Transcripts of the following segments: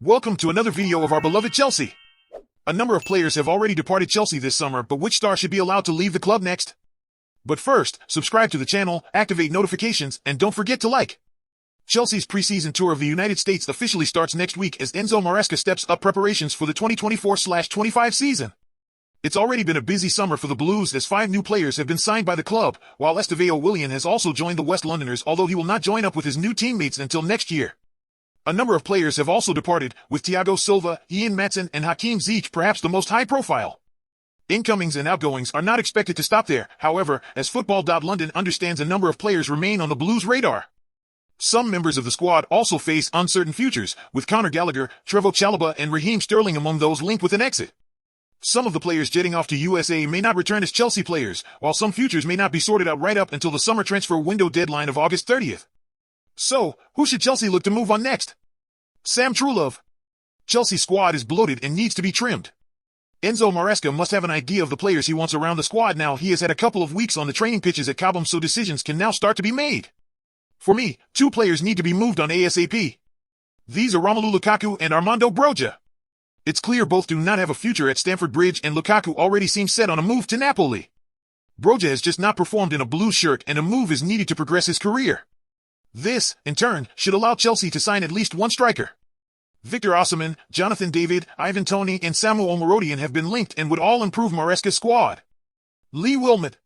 Welcome to another video of our beloved Chelsea. A number of players have already departed Chelsea this summer, but which star should be allowed to leave the club next? But first, subscribe to the channel, activate notifications, and don't forget to like. Chelsea's preseason tour of the United States officially starts next week as Enzo Maresca steps up preparations for the 2024-25 season. It's already been a busy summer for the Blues as 5 new players have been signed by the club, while Estevao Willian has also joined the West Londoners, although he will not join up with his new teammates until next year. A number of players have also departed, with Thiago Silva, Ian Maatsen, and Hakim Ziyech perhaps the most high-profile. Incomings and outgoings are not expected to stop there, however, as Football.London understands a number of players remain on the Blues' radar. Some members of the squad also face uncertain futures, with Conor Gallagher, Chalobah, and Raheem Sterling among those linked with an exit. Some of the players jetting off to USA may not return as Chelsea players, while some futures may not be sorted out right up until the summer transfer window deadline of August 30th. So, who should Chelsea look to move on next? Sam Trulove. Chelsea's squad is bloated and needs to be trimmed. Enzo Maresca must have an idea of the players he wants around the squad now he has had a couple of weeks on the training pitches at Cobham, so decisions can now start to be made. For me, 2 players need to be moved on ASAP. These are Romelu Lukaku and Armando Broja. It's clear both do not have a future at Stamford Bridge, and Lukaku already seems set on a move to Napoli. Broja has just not performed in a Blues shirt, and a move is needed to progress his career. This, in turn, should allow Chelsea to sign at least one striker. Victor Osimhen, Jonathan David, Ivan Toney, and Samuel Omorodian have been linked and would all improve Maresca's squad. Lee Wilmot.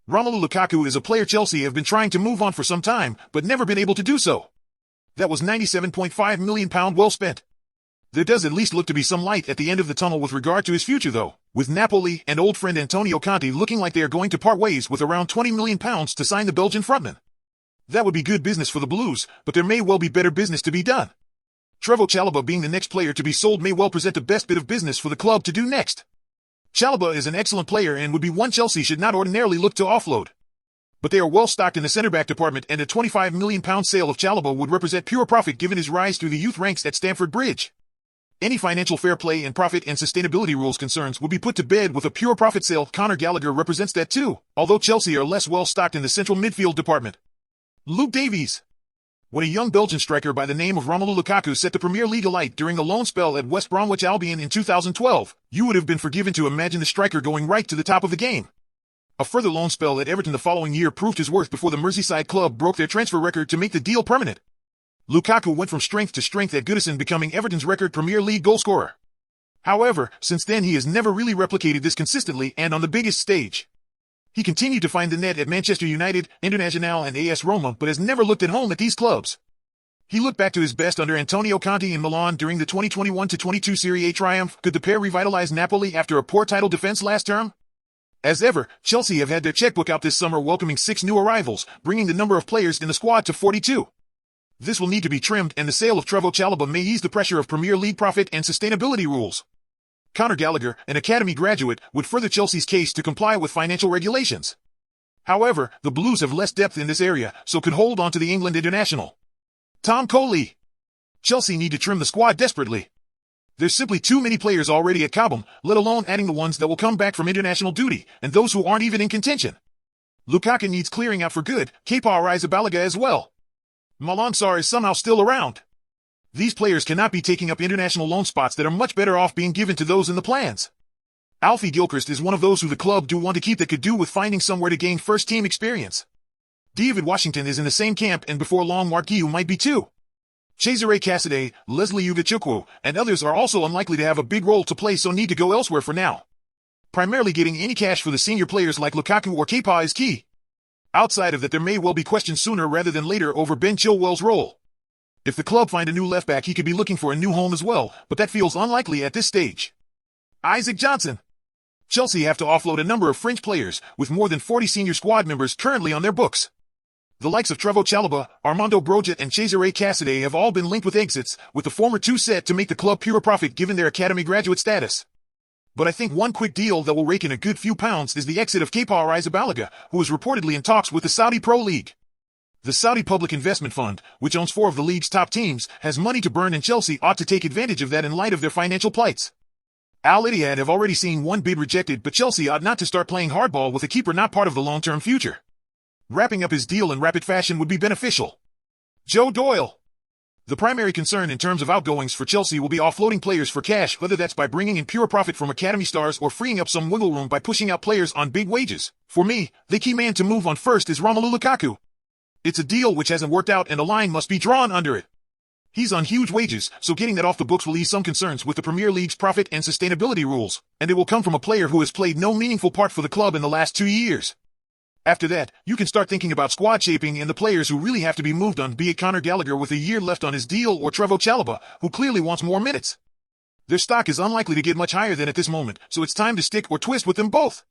Romelu Lukaku is a player Chelsea have been trying to move on for some time, but never been able to do so. That was £97.5 million well spent. There does at least look to be some light at the end of the tunnel with regard to his future though, with Napoli and old friend Antonio Conte looking like they are going to part ways with around £20 million to sign the Belgian frontman. That would be good business for the Blues, but there may well be better business to be done. Chalobah being the next player to be sold may well present the best bit of business for the club to do next. Chalobah is an excellent player and would be one Chelsea should not ordinarily look to offload. But they are well stocked in the centre-back department, and a £25 million sale of Chalobah would represent pure profit given his rise through the youth ranks at Stamford Bridge. Any financial fair play and profit and sustainability rules concerns would be put to bed with a pure profit sale. Conor Gallagher represents that too, although Chelsea are less well stocked in the central midfield department. Luke Davies. When a young Belgian striker by the name of Romelu Lukaku set the Premier League alight during a loan spell at West Bromwich Albion in 2012, you would have been forgiven to imagine the striker going right to the top of the game. A further loan spell at Everton the following year proved his worth before the Merseyside club broke their transfer record to make the deal permanent. Lukaku went from strength to strength at Goodison, becoming Everton's record Premier League goalscorer. However, since then he has never really replicated this consistently and on the biggest stage. He continued to find the net at Manchester United, Internazionale, and AS Roma, but has never looked at home at these clubs. He looked back to his best under Antonio Conte in Milan during the 2021-22 Serie A triumph. Could the pair revitalize Napoli after a poor title defense last term? As ever, Chelsea have had their checkbook out this summer, welcoming 6 new arrivals, bringing the number of players in the squad to 42. This will need to be trimmed, and the sale of Chalobah may ease the pressure of Premier League profit and sustainability rules. Conor Gallagher, an academy graduate, would further Chelsea's case to comply with financial regulations. However, the Blues have less depth in this area, so could hold on to the England international. Tom Coley. Chelsea need to trim the squad desperately. There's simply too many players already at Cobham, let alone adding the ones that will come back from international duty, and those who aren't even in contention. Lukaku needs clearing out for good, Kepa Arrizabalaga as well. Malang Sarr is somehow still around. These players cannot be taking up international loan spots that are much better off being given to those in the plans. Alfie Gilchrist is one of those who the club do want to keep that could do with finding somewhere to gain first-team experience. David Washington is in the same camp, and before long Mark Guiu might be too. Cesare Casadei, Leslie Ugochukwu, and others are also unlikely to have a big role to play, so need to go elsewhere for now. Primarily getting any cash for the senior players like Lukaku or Kepa is key. Outside of that, there may well be questions sooner rather than later over Ben Chilwell's role. If the club find a new left-back, he could be looking for a new home as well, but that feels unlikely at this stage. Isaac Johnson. Chelsea have to offload a number of French players, with more than 40 senior squad members currently on their books. The likes of Chalobah, Armando Broja, and Cesare Casadei have all been linked with exits, with the former 2 set to make the club pure profit given their academy graduate status. But I think one quick deal that will rake in a good few pounds is the exit of Kepa Arrizabalaga, who is reportedly in talks with the Saudi Pro League. The Saudi Public Investment Fund, which owns 4 of the league's top teams, has money to burn, and Chelsea ought to take advantage of that in light of their financial plights. Al Ittihad have already seen one bid rejected, but Chelsea ought not to start playing hardball with a keeper not part of the long-term future. Wrapping up his deal in rapid fashion would be beneficial. Joe Doyle. The primary concern in terms of outgoings for Chelsea will be offloading players for cash, whether that's by bringing in pure profit from academy stars or freeing up some wiggle room by pushing out players on big wages. For me, the key man to move on first is Romelu Lukaku. It's a deal which hasn't worked out and a line must be drawn under it. He's on huge wages, so getting that off the books will ease some concerns with the Premier League's profit and sustainability rules, and it will come from a player who has played no meaningful part for the club in the last 2 years. After that, you can start thinking about squad shaping and the players who really have to be moved on, be it Conor Gallagher with a year left on his deal or Trevoh Chalobah, who clearly wants more minutes. Their stock is unlikely to get much higher than at this moment, so it's time to stick or twist with them both.